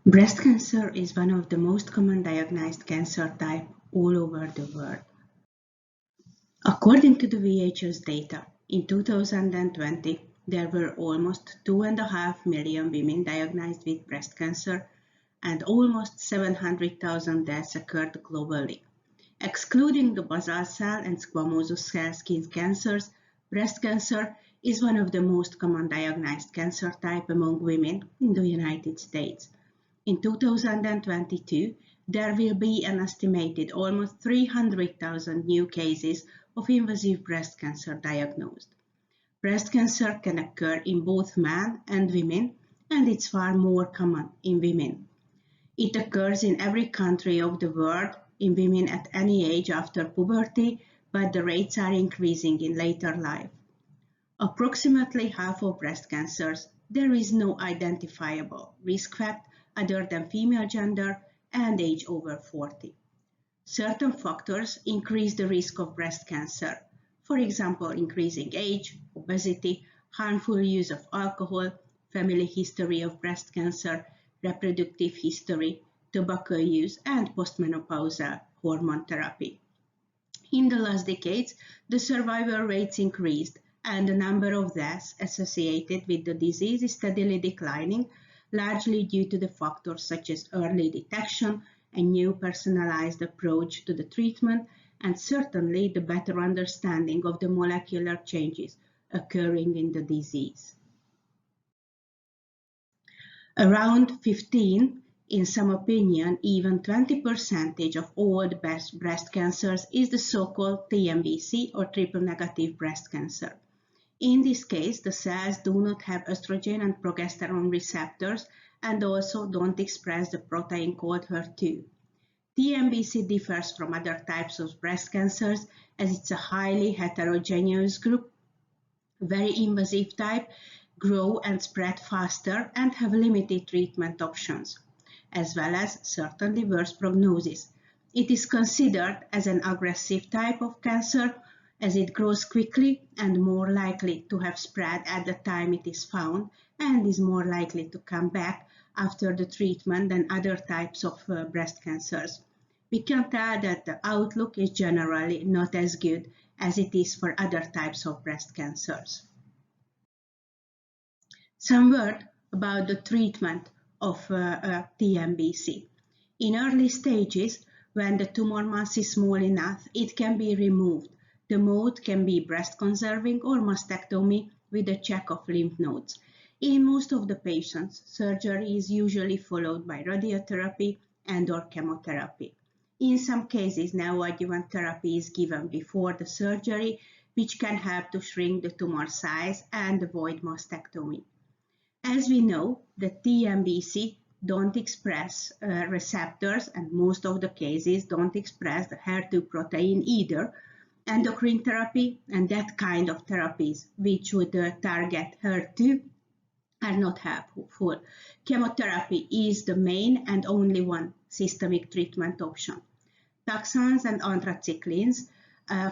Breast cancer is one of the most common diagnosed cancer type all over the world. According to the WHO's data, in 2020, there were almost 2.5 million women diagnosed with breast cancer and almost 700,000 deaths occurred globally. Excluding the basal cell and squamous cell skin cancers, breast cancer is one of the most common diagnosed cancer type among women in the United States. In 2022, there will be an estimated almost 300,000 new cases of invasive breast cancer diagnosed. Breast cancer can occur in both men and women, and it's far more common in women. It occurs in every country of the world in women at any age after puberty, but the rates are increasing in later life. Approximately half of breast cancers, there is no identifiable risk factor other than female gender and age over 40. Certain factors increase the risk of breast cancer. For example, increasing age, obesity, harmful use of alcohol, family history of breast cancer, reproductive history, tobacco use, and postmenopausal hormone therapy. In the last decades, the survival rates increased and the number of deaths associated with the disease is steadily declining, largely due to the factors such as early detection, a new personalized approach to the treatment, and certainly the better understanding of the molecular changes occurring in the disease. Around 15, in some opinion, even 20% of all breast cancers is the so-called Tmbc or triple-negative breast cancer. In this case, the cells do not have estrogen and progesterone receptors and also don't express the protein called HER2. Tmbc differs from other types of breast cancers as it's a highly heterogeneous group, very invasive type, grow and spread faster and have limited treatment options, as well as certainly worse prognosis. It is considered as an aggressive type of cancer as it grows quickly and more likely to have spread at the time it is found and is more likely to come back after the treatment than other types of breast cancers. We can tell that the outlook is generally not as good as it is for other types of breast cancers. Some word about the treatment of Tmbc. In early stages, when the tumor mass is small enough, it can be removed. The mode can be breast conserving or mastectomy with a check of lymph nodes. In most of the patients, surgery is usually followed by radiotherapy and/or chemotherapy. In some cases, neoadjuvant therapy is given before the surgery, which can help to shrink the tumor size and avoid mastectomy. As we know, the Tmbc don't express receptors, and most of the cases don't express the HER2 protein either. Endocrine therapy and that kind of therapies which would target HER2 are not helpful. Chemotherapy is the main and only one systemic treatment option. Taxanes and anthracyclines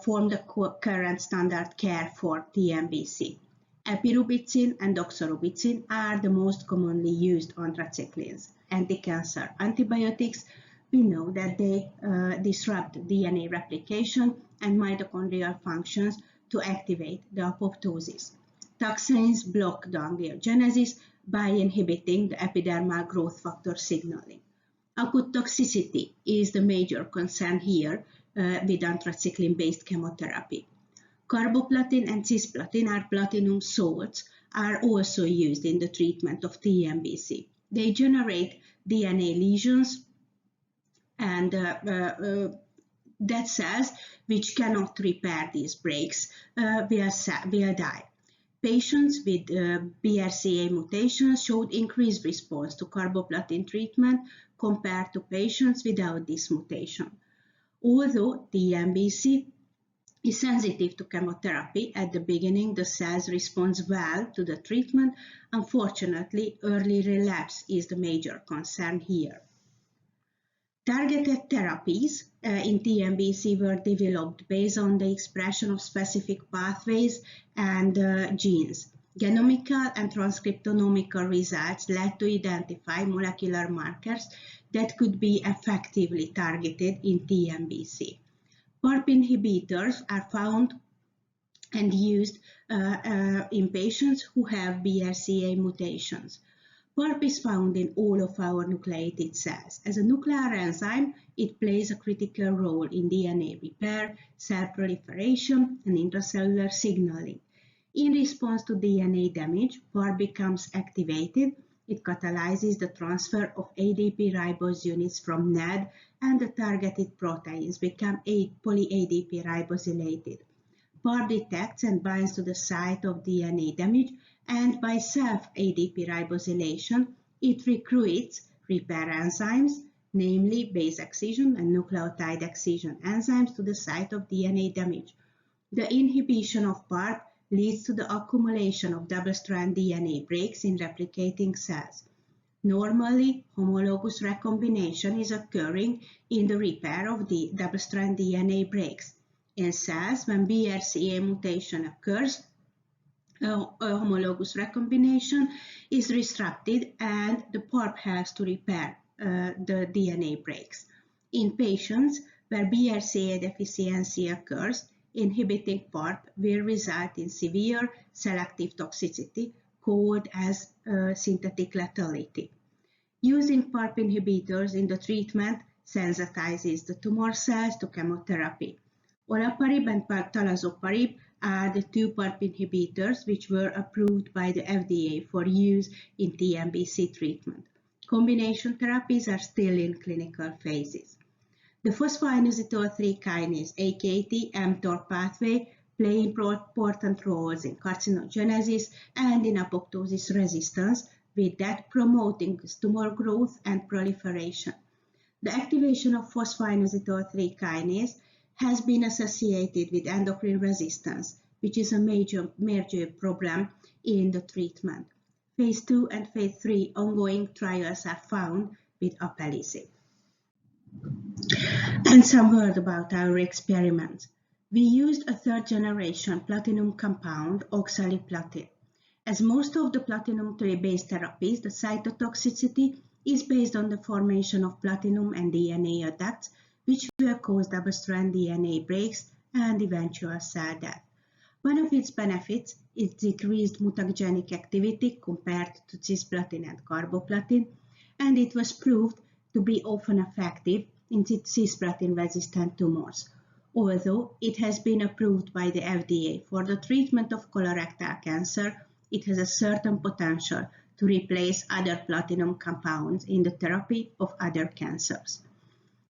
form the current standard care for Tmbc. Epirubicin and doxorubicin are the most commonly used anthracyclines. Anti-cancer antibiotics, we know that they disrupt DNA replication and mitochondrial functions to activate the apoptosis. Taxanes block gangliogenesis by inhibiting the epidermal growth factor signaling. Acute toxicity is the major concern here with anthracycline-based chemotherapy. Carboplatin and cisplatin are platinum salts are also used in the treatment of Tmbc. They generate DNA lesions and dead cells which cannot repair these breaks will die. Patients with BRCA mutations showed increased response to carboplatin treatment compared to patients without this mutation. Although Tmbc is sensitive to chemotherapy, at the beginning the cells respond well to the treatment. Unfortunately, early relapse is the major concern here. Targeted therapies in Tmbc were developed based on the expression of specific pathways and genes. Genomical and transcriptomical results led to identify molecular markers that could be effectively targeted in TNBC. PARP inhibitors are found and used in patients who have BRCA mutations. PARP is found in all of our nucleated cells. As a nuclear enzyme, it plays a critical role in DNA repair, cell proliferation, and intracellular signaling. In response to DNA damage, PARP becomes activated. It catalyzes the transfer of ADP ribose units from NAD, and the targeted proteins become poly-ADP ribosylated. PARP detects and binds to the site of DNA damage, and by self-ADP ribosylation, it recruits repair enzymes, namely base excision and nucleotide excision enzymes, to the site of DNA damage. The inhibition of PARP leads to the accumulation of double-strand DNA breaks in replicating cells. Normally, homologous recombination is occurring in the repair of the double-strand DNA breaks. In cells, when BRCA mutation occurs, homologous recombination is disrupted and the PARP helps to repair the DNA breaks. In patients where BRCA deficiency occurs, inhibiting PARP will result in severe selective toxicity called as synthetic lethality. Using PARP inhibitors in the treatment sensitizes the tumor cells to chemotherapy. Olaparib and talazoparib are the two PARP inhibitors which were approved by the FDA for use in TNBC treatment. Combination therapies are still in clinical phases. The phosphoinositol 3 kinase AKT-mTOR pathway play important roles in carcinogenesis and in apoptosis resistance, with that promoting tumor growth and proliferation. The activation of phosphoinositol 3 kinase has been associated with endocrine resistance, which is a major problem in the treatment. Phase 2 and Phase 3 ongoing trials are found with alpelisib. And some word about our experiments. We used a third-generation platinum compound, Oxaliplatin. As most of the platinum-based therapies, the cytotoxicity is based on the formation of platinum and DNA adducts, which will cause double-strand DNA breaks and eventual cell death. One of its benefits is decreased mutagenic activity compared to cisplatin and carboplatin, and it was proved to be often effective in cisplatin-resistant tumors. Although it has been approved by the FDA for the treatment of colorectal cancer, it has a certain potential to replace other platinum compounds in the therapy of other cancers.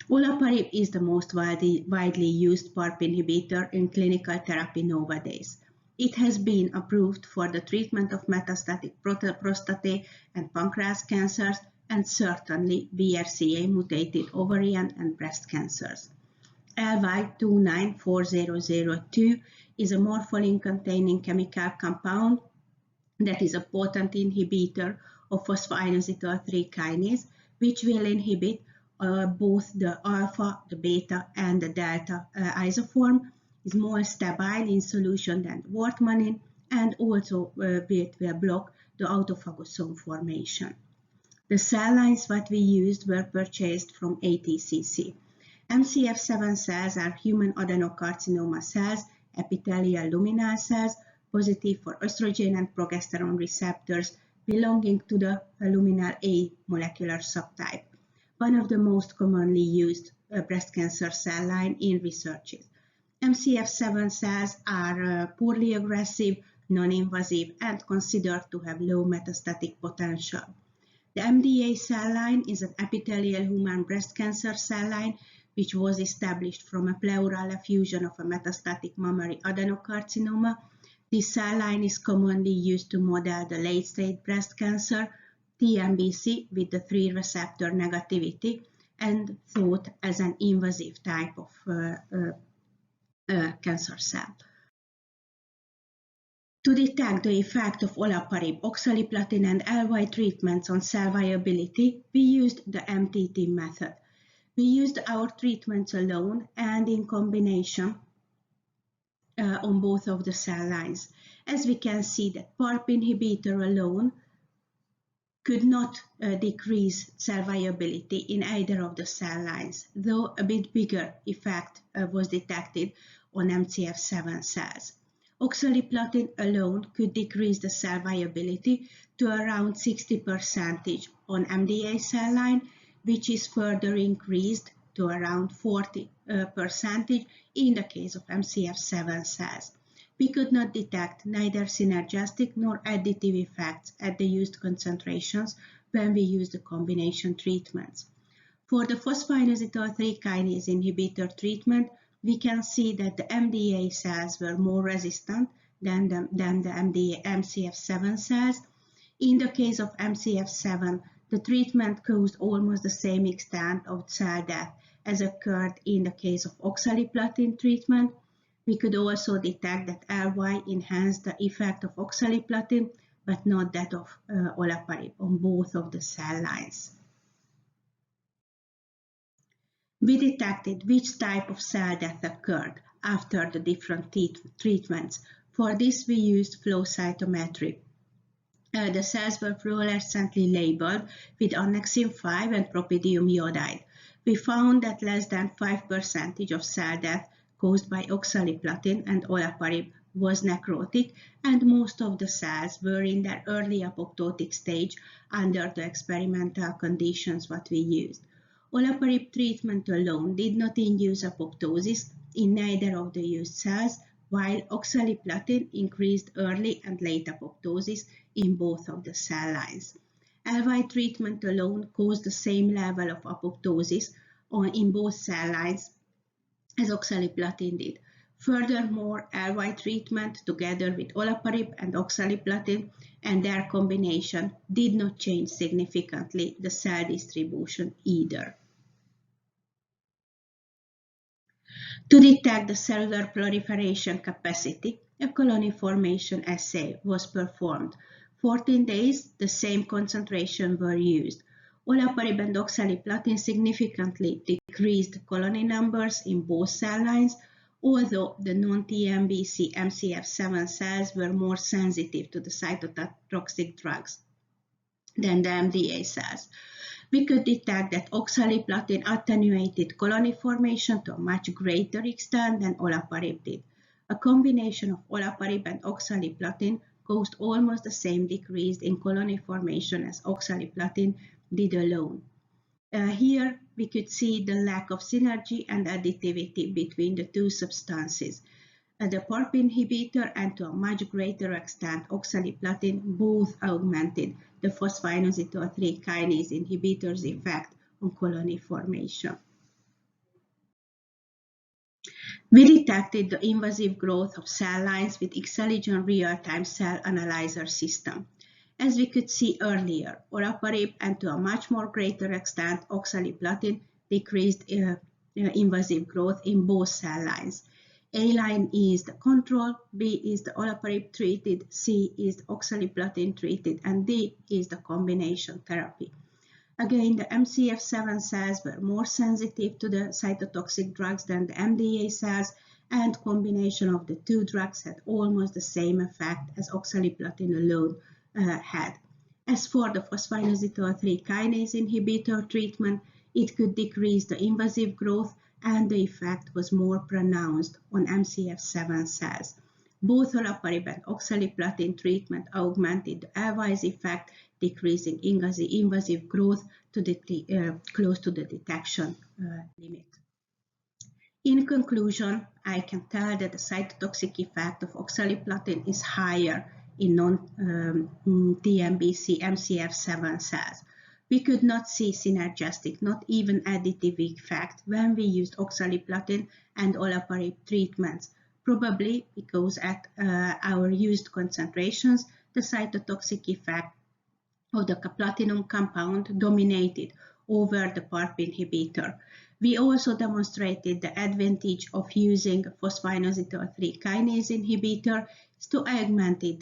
Olaparib is the most widely used PARP inhibitor in clinical therapy nowadays. It has been approved for the treatment of metastatic prostate and pancreas cancers, and certainly BRCA mutated ovarian and breast cancers. LY294002 is a morpholin-containing chemical compound that is a potent inhibitor of phosphoinositol 3 kinase, which will inhibit both the alpha, the beta, and the delta isoform, is more stable in solution than wortmannin, and also it will block the autophagosome formation. The cell lines that we used were purchased from ATCC. MCF7 cells are human adenocarcinoma cells, epithelial luminal cells, positive for estrogen and progesterone receptors, belonging to the luminal A molecular subtype, one of the most commonly used breast cancer cell line in researches. MCF7 cells are poorly aggressive, non-invasive, and considered to have low metastatic potential. The MDA cell line is an epithelial human breast cancer cell line which was established from a pleural effusion of a metastatic mammary adenocarcinoma. This cell line is commonly used to model the late-stage breast cancer, Tmbc, with the 3 receptor negativity, and thought as an invasive type of cancer cell. To detect the effect of Olaparib, Oxaliplatin, and LY treatments on cell viability, we used the MTT method. We used our treatments alone and in combination on both of the cell lines. as we can see that PARP inhibitor alone could not decrease cell viability in either of the cell lines, though a bit bigger effect was detected on MCF7 cells. Oxaliplatin alone could decrease the cell viability to around 60% on MDA cell line, which is further increased to around 40% in the case of MCF7 cells. We could not detect neither synergistic nor additive effects at the used concentrations when we used the combination treatments. For the phosphoinositol 3 kinase inhibitor treatment, we can see that the MDA cells were more resistant than the MCF7 cells. In the case of MCF7, the treatment caused almost the same extent of cell death as occurred in the case of oxaliplatin treatment. We could also detect that LY enhanced the effect of oxaliplatin, but not that of olaparib on both of the cell lines. We detected which type of cell death occurred after the different treatments. For this, we used flow cytometry. The cells were fluorescently labeled with annexin 5 and propidium iodide. We found that less than 5% of cell death caused by oxaliplatin and olaparib was necrotic, and most of the cells were in their early apoptotic stage under the experimental conditions what we used. Olaparib treatment alone did not induce apoptosis in neither of the used cells, while oxaliplatin increased early and late apoptosis in both of the cell lines. LY treatment alone caused the same level of apoptosis in both cell lines as oxaliplatin did. Furthermore, LY treatment together with olaparib and oxaliplatin and their combination did not change significantly the cell distribution either. To detect the cellular proliferation capacity, a colony formation assay was performed. 14 days, the same concentration were used. Olaparib and oxaliplatin significantly decreased colony numbers in both cell lines, although the non-Tmbc MCF7 cells were more sensitive to the cytotoxic drugs than the MDA cells. We could detect that oxaliplatin attenuated colony formation to a much greater extent than olaparib did. A combination of olaparib and oxaliplatin caused almost the same decrease in colony formation as oxaliplatin did alone. Here we could see the lack of synergy and additivity between the two substances. The PARP inhibitor and to a much greater extent oxaliplatin both augmented the phosphoinositol 3 kinase inhibitor's effect on colony formation. We detected the invasive growth of cell lines with Xeligen real-time cell analyzer system. As we could see earlier, olaparib and to a much more greater extent oxaliplatin decreased invasive growth in both cell lines. A line is the control, B is the olaparib treated, C is the oxaliplatin treated, and D is the combination therapy. Again, the MCF7 cells were more sensitive to the cytotoxic drugs than the MDA cells, and combination of the two drugs had almost the same effect as oxaliplatin alone had. As for the phosphoinositol 3 kinase inhibitor treatment, it could decrease the invasive growth, and the effect was more pronounced on MCF7 cells. Both olaparib and oxaliplatin treatment augmented the LY's effect, decreasing invasive growth to close to the detection limit. In conclusion, I can tell that the cytotoxic effect of oxaliplatin is higher in non-Tmbc MCF7 cells. We could not see synergistic, not even additive effect when we used oxaliplatin and olaparib treatments, probably because at our used concentrations, the cytotoxic effect of the platinum compound dominated over the PARP inhibitor. We also demonstrated the advantage of using phosphoinositol 3 kinase inhibitor to augment the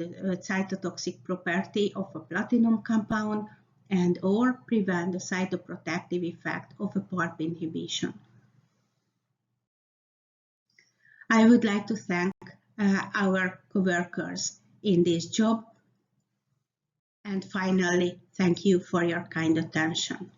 cytotoxic property of a platinum compound and or prevent the cytoprotective effect of a PARP inhibition. I would like to thank our co-workers in this job. And finally, thank you for your kind attention.